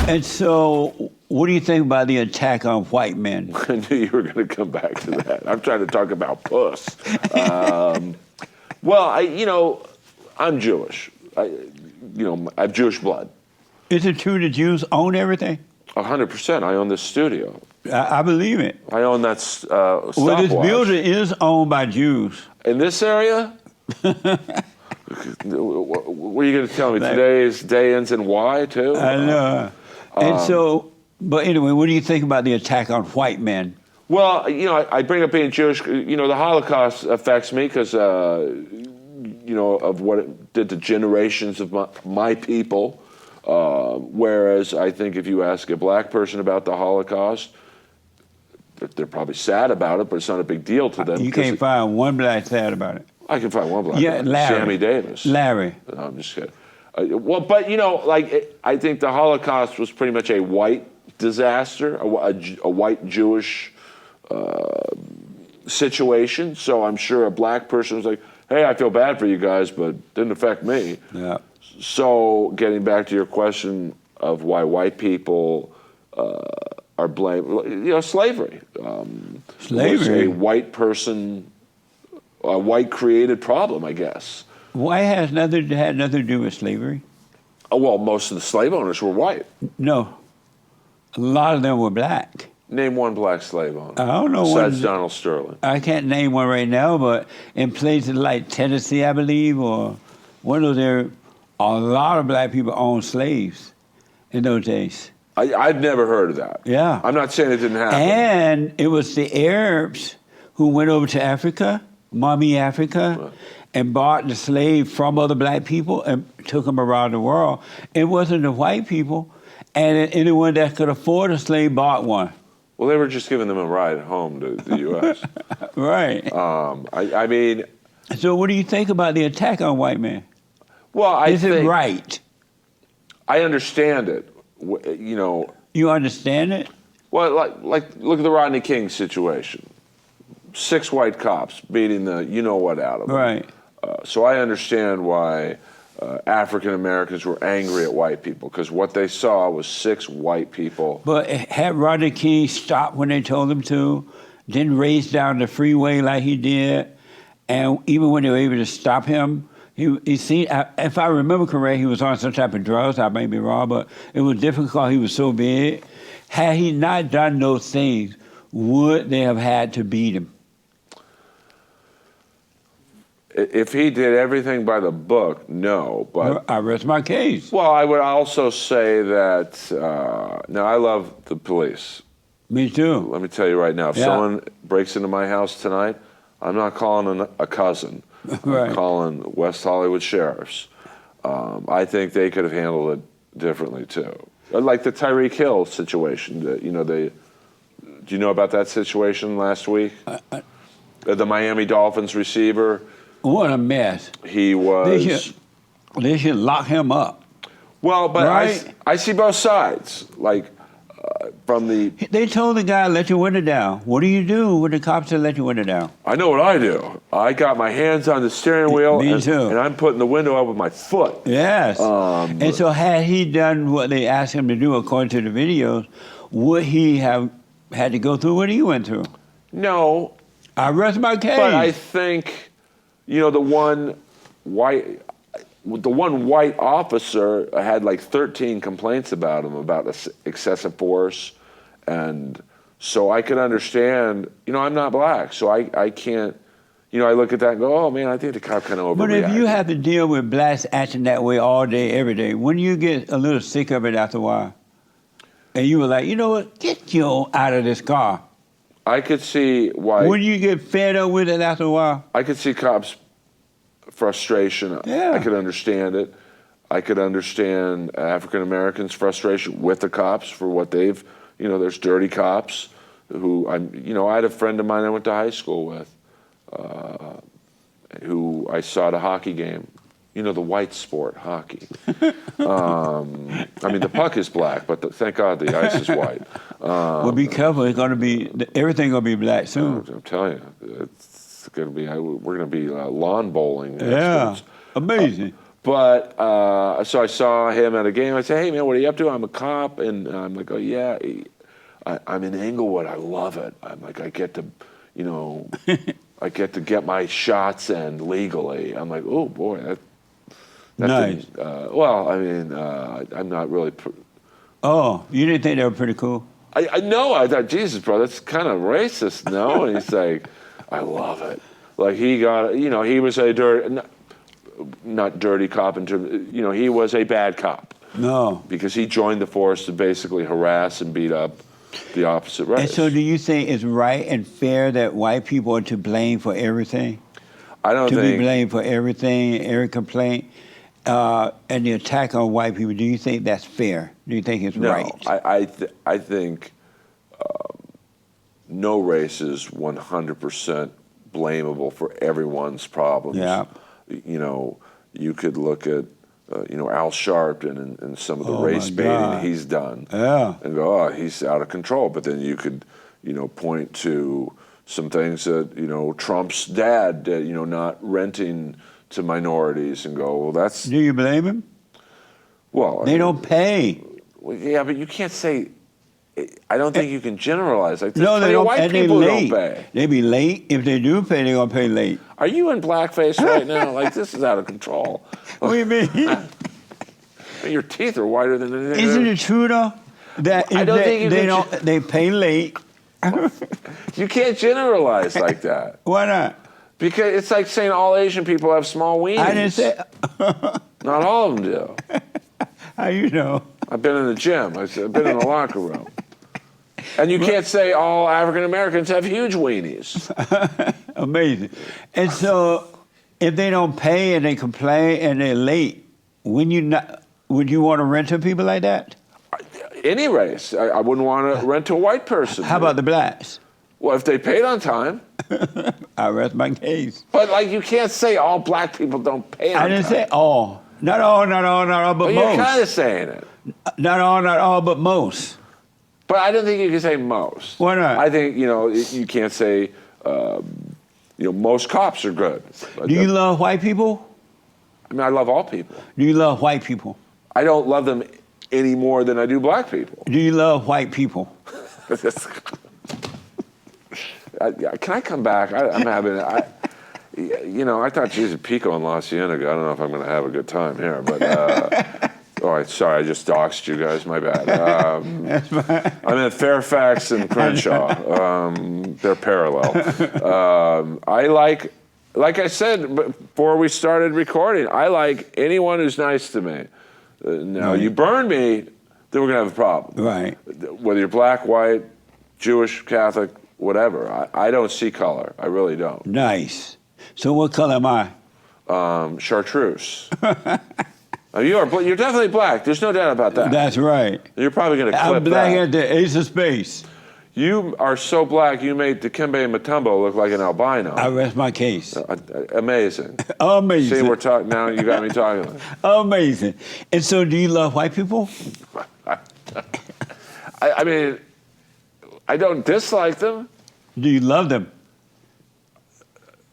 And so, what do you think about the attack on white men? I knew you were going to come back to that. I'm trying to talk about puss. Well, I'm Jewish. I have Jewish blood. Is it true the Jews own everything? 100%. I own this studio. I believe it. I own that stopwatch. Well, this building is owned by Jews. In this area? What are you going to tell me? Today's day ends in Y, too? I know. And so, but anyway, what do you think about the attack on white men? Well, I bring up being Jewish. The Holocaust affects me because, of what it did to generations of my people. Whereas I think if you ask a black person about the Holocaust, they're probably sad about it, but it's not a big deal to them. You can't find one black sad about it. I can find one black. Yeah, Larry. Sammy Davis. Larry. No, I'm just kidding. I think the Holocaust was pretty much a white disaster, a white Jewish situation. So I'm sure a black person was like, hey, I feel bad for you guys, but it didn't affect me. Yeah. So getting back to your question of why white people are blamed, slavery. Slavery. Was a white person, a white created problem, I guess. Why had nothing to do with slavery? Oh, well, most of the slave owners were white. No. A lot of them were black. Name one black slave owner. I don't know. Besides Donald Sterling. I can't name one right now, but in places like Tennessee, I believe, or one of there, a lot of black people owned slaves in those days. I've never heard of that. Yeah. I'm not saying it didn't happen. And it was the Arabs who went over to Africa, Mommy Africa, and bought the slave from other black people and took them around the world. It wasn't the white people, and anyone that could afford a slave bought one. Well, they were just giving them a ride home to the U.S. Right. I mean... So what do you think about the attack on white men? Well, Is it right? I understand it. You understand it? Well, like look at the Rodney King situation. 6 white cops beating the you-know-what out of them. Right. So I understand why African Americans were angry at white people, because what they saw was 6 white people. But had Rodney King stopped when they told him to, didn't race down the freeway like he did, and even when they were able to stop him, he seemed, if I remember correct, he was on some type of drugs. I may be wrong, but it was difficult. He was so big. Had he not done those things, would they have had to beat him? If he did everything by the book, no. But I rest my case. Well, I would also say that, now I love the police. Me too. Let me tell you right now, if someone breaks into my house tonight, I'm not calling a cousin. Right. I'm calling West Hollywood sheriffs. I think they could have handled it differently too. Like the Tyreek Hill situation. Do you know about that situation last week? The Miami Dolphins receiver. What a mess. He was... They should lock him up. Well, but right? I see both sides. Like, from the... They told the guy, let your window down. What do you do when the cops say, let your window down? I know what I do. I got my hands on the steering wheel. Me too. And I'm putting the window up with my foot. Yes. And so had he done what they asked him to do according to the videos, would he have had to go through what he went through? No. I rest my case. But I think, the one white officer had like 13 complaints about him about excessive force. And so I could understand, I'm not black, so I can't, I look at that and go, oh man, I think the cop kind of overreacted. But if you have to deal with blacks acting that way all day, every day, wouldn't you get a little sick of it after a while? And you were like, you know what, get you out of this car. I could see why. Wouldn't you get fed up with it after a while? I could see cops' frustration. Yeah. I could understand it. I could understand African Americans' frustration with the cops for what they've, there's dirty cops who I had a friend of mine I went to high school with, who I saw at a hockey game. The white sport, hockey. The puck is black, but thank God the ice is white. Well, be careful. It's going to be, everything's going to be black soon. I'm telling you, it's going to be, we're going to be lawn bowling Yeah, experts. amazing. But so I saw him at a game. I said, "Hey man, what are you up to?" "I'm a cop," and I'm like, "Oh yeah, I'm in Inglewood. I love it. I'm like, I get to, you know, I get to get my shots in legally." I'm like, "Oh boy, that Nice. didn't, well, I mean, I'm not really." Oh, you didn't think they were pretty cool? I know. I thought, Jesus, bro, that's kind of racist, no? And he's like, "I love it." Like he got, you know, he was a not dirty cop in terms, you know, he was a bad cop. No. Because he joined the force to basically harass and beat up the opposite race. And so do you think it's right and fair that white people are to blame for everything? I don't To think... be blamed for everything, every complaint, and the attack on white people, do you think that's fair? Do you think it's right? I think no race is 100% blamable for everyone's problems. Yeah. You know, you could look at, you know, Al Sharpton and some of the Oh, race my baiting God. he's done. Yeah. And go, "Oh, he's out of control." But then you could, you know, point to some things that, you know, Trump's dad did, you know, not renting to minorities, and go, "Well, that's..." Do you blame him? Well, They don't pay. Well, yeah, but you can't say... I don't think you can generalize. Like, No, they there's plenty of don't. white And they people who late. don't pay. They be late. If they do pay, they're gonna pay late. Are you in blackface right now? Like, this is out of control. What do you mean? Your teeth are whiter than anything. Isn't it true though that I if don't they, think you they can don't they pay late? You can't generalize like that. Why not? Because it's like saying all Asian people have small weenies. I didn't say. Not all of them do. How you know? I've been in the gym. I've been in the locker room. And you can't say all African Americans have huge weenies. Amazing. And so, if they don't pay and they complain and they're late, would you want to rent to people like that? Any race. I wouldn't want to rent to a white person. How about the blacks? Well, if they paid on time. I rest my case. But like, you can't say all black people don't pay on time. I didn't say all. Not all, but Well, most. you're kind of saying it. Not all, but most. But I don't think you can say most. Why not? I think, you know, you can't say, you know, most cops are good. Do you love white people? I mean, I love all people. Do you love white people? I don't love them any more than I do black people. Do you love white people? Can I come back? I'm having... you know, I thought, geez, Pico and La Cienega, I don't know if I'm going to have a good time here, but... sorry, I just doxed you guys. My bad. I'm at Fairfax and Crenshaw. They're parallel. I like I said before we started recording, I like anyone who's nice to me. Now, you burn me, then we're going to have a problem. Right. Whether you're black, white, Jewish, Catholic, whatever. I don't see color. I really don't. Nice. So what color am I? Chartreuse. You're definitely black. There's no doubt about that. That's right. You're probably going to clip I'm black that. at the ace of space. You are so black, you made Dikembe Mutombo look like an albino. I rest my case. Amazing. Amazing. See, we're talking now. You got me talking. Amazing. And so, do you love white people? I mean, I don't dislike them. Do you love them?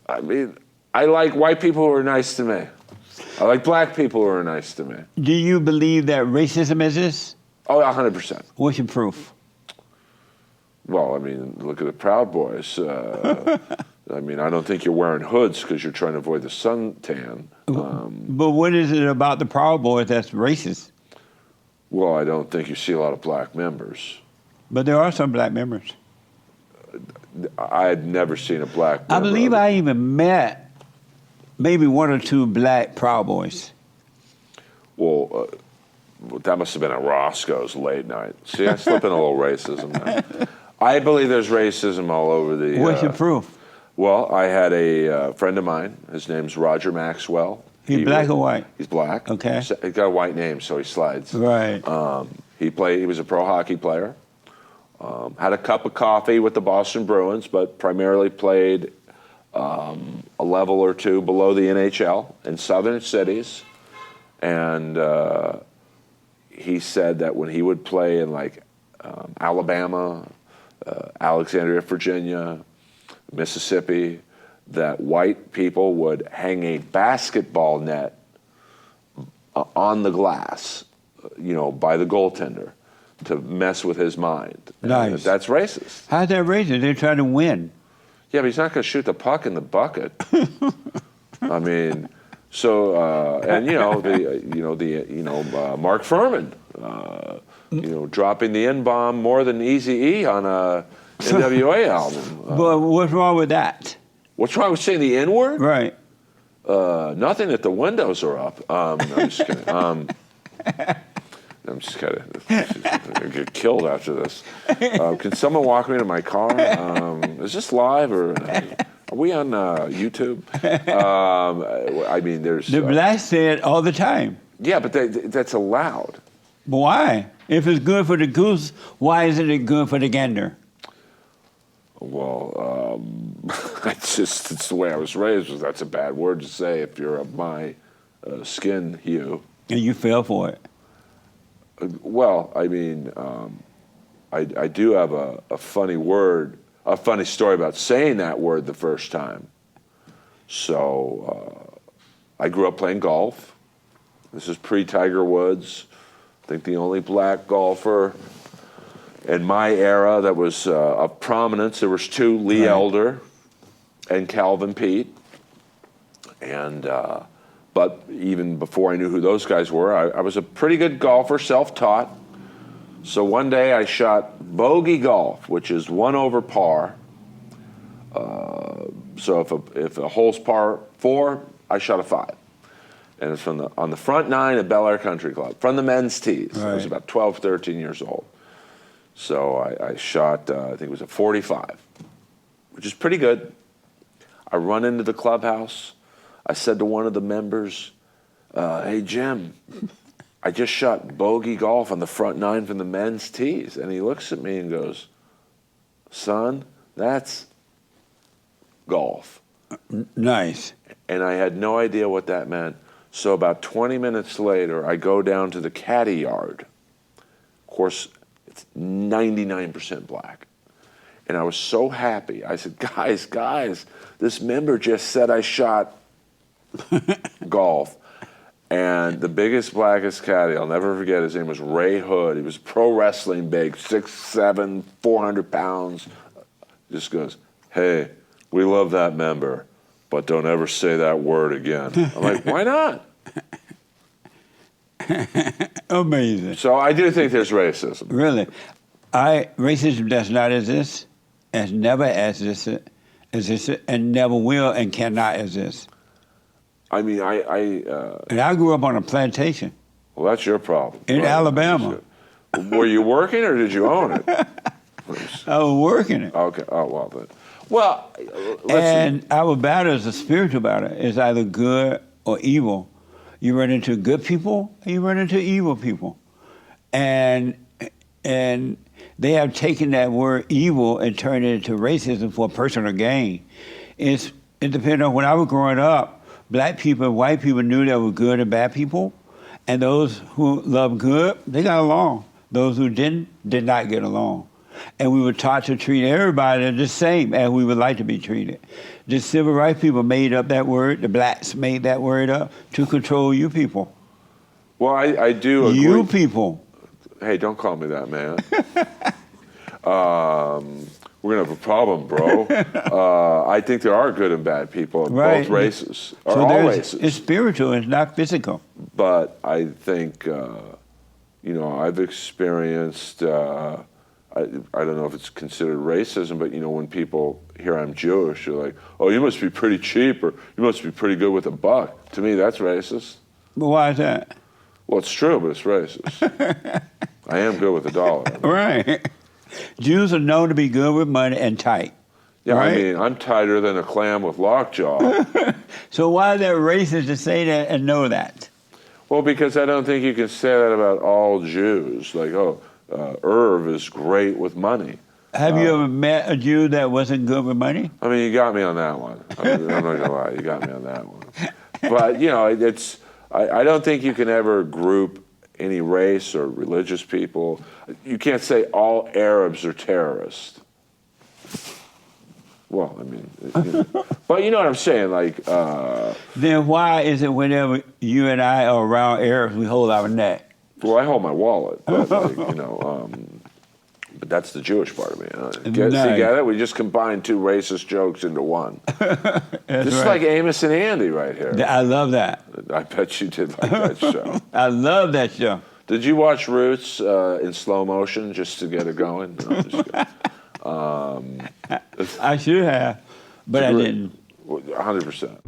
I mean, I like white people who are nice to me. I like black people who are nice to me. Do you believe that racism exists? Oh, 100%. What's your proof? Well, I mean, look at the Proud Boys. I mean, I don't think you're wearing hoods because you're trying to avoid the suntan. But what is it about the Proud Boys that's racist? Well, I don't think you see a lot of black members. But there are some black members. I had never seen a black member. I believe I even met maybe one or two black Proud Boys. Well, that must have been at Roscoe's late night. See, I slip in a little racism now. I believe there's racism all over the... What's your proof? Well, I had a friend of mine. His name's Roger Maxwell. He's black or white? He's black. Okay. He's got a white name, so he slides. Right. He was a pro hockey player. Had a cup of coffee with the Boston Bruins, but primarily played a level or two below the NHL in southern cities. And he said that when he would play in like Alabama, Alexandria, Virginia, Mississippi, that white people would hang a basketball net on the glass, by the goaltender to mess with his mind. Nice. And that's racist. How's that racist? They're trying to win. Yeah, but he's not going to shoot the puck in the bucket. I mean, so Mark Furman, dropping the N-bomb more than Eazy-E on a NWA album. But what's wrong with that? What's wrong with saying the N-word? Right. Nothing if the windows are up. I'm just kidding. I'm just kidding. I'm gonna get killed after this. Can someone walk me to my car? Is this live or are we on YouTube? I mean, there's The blacks say it all the time. yeah, but that's allowed. But why? If it's good for the goose, why isn't it good for the gander? Well, it's the way I was raised. That's a bad word to say if you're of my skin hue. And you fell for it. Well, I mean, I do have a funny story about saying that word the first time. So I grew up playing golf. This is pre-Tiger Woods. I think the only black golfer in my era that was of prominence. There was two, Lee Right. Elder and Calvin Pete. And but even before I knew who those guys were, I was a pretty good golfer, self-taught. So one day I shot bogey golf, which is 1 over par. So if a hole's par 4, I shot a 5. And it's on the front 9 at Bel Air Country Club, from the men's tees. I was Right. about 12, 13 years old. So I shot, I think it was a 45, which is pretty good. I run into the clubhouse. I said to one of the members, hey, Jim, I just shot bogey golf on the front 9 from the men's tees. And he looks at me and goes, son, that's golf. Nice. And I had no idea what that meant. So about 20 minutes later, I go down to the caddy yard. Of course, it's 99% black. And I was so happy. I said, guys, this member just said I shot golf. And the biggest, blackest caddy, I'll never forget, his name was Ray Hood. He was pro wrestling big, 6'7", 400 pounds. Just goes, hey, we love that member, but don't ever say that word again. I'm like, why not? Amazing. So I do think there's racism. Really. Racism does not exist, has never existed, and never will and cannot exist. I mean, And I grew up on a plantation well, that's your problem. in Right. Alabama. Were you working or did you own it? I was working it. Okay. Oh, well, then. Well, And our battle is a spiritual battle. It's either good or evil. You run into good people and you run into evil people. And they have taken that word evil and turned it into racism for personal gain. It depends on when I was growing up, black people and white people knew there were good and bad people. And those who loved good, they got along. Those who didn't, did not get along. And we were taught to treat everybody the same as we would like to be treated. The civil rights people made up that word. The blacks made that word up to control you people. well, I do agree. You people. Hey, don't call me that, man. We're going to have a problem, bro. I think there are good and bad people in both races, or all races. It's spiritual, it's not physical. But I think, I've experienced, I don't know if it's considered racism, but, when people hear I'm Jewish, they're like, oh, you must be pretty cheap, or you must be pretty good with a buck. To me, that's racist. But why is that? Well, it's true, but it's racist. I am good with a dollar. Right. Jews are known to be good with money and tight. Yeah, right? I mean, I'm tighter than a clam with lockjaw. So why is that racist to say that and know that? Well, because I don't think you can say that about all Jews. Like, Irv is great with money. Have you ever met a Jew that wasn't good with money? I mean, you got me on that one. I'm not going to lie, you got me on that one. But, I don't think you can ever group any race or religious people. You can't say all Arabs are terrorists. Well, I mean, but you know what I'm saying, like. Then why is it whenever you and I are around Arabs, we hold our neck? Well, I hold my wallet, but like, but that's the Jewish part of me. Nice. Get it? We just combined two racist jokes into one. This is like Amos and Andy right here. I love that. I bet you did like that show. I love that show. Did you watch Roots in slow motion just to get it going? No, I'm just kidding. I should have, but I didn't. 100%.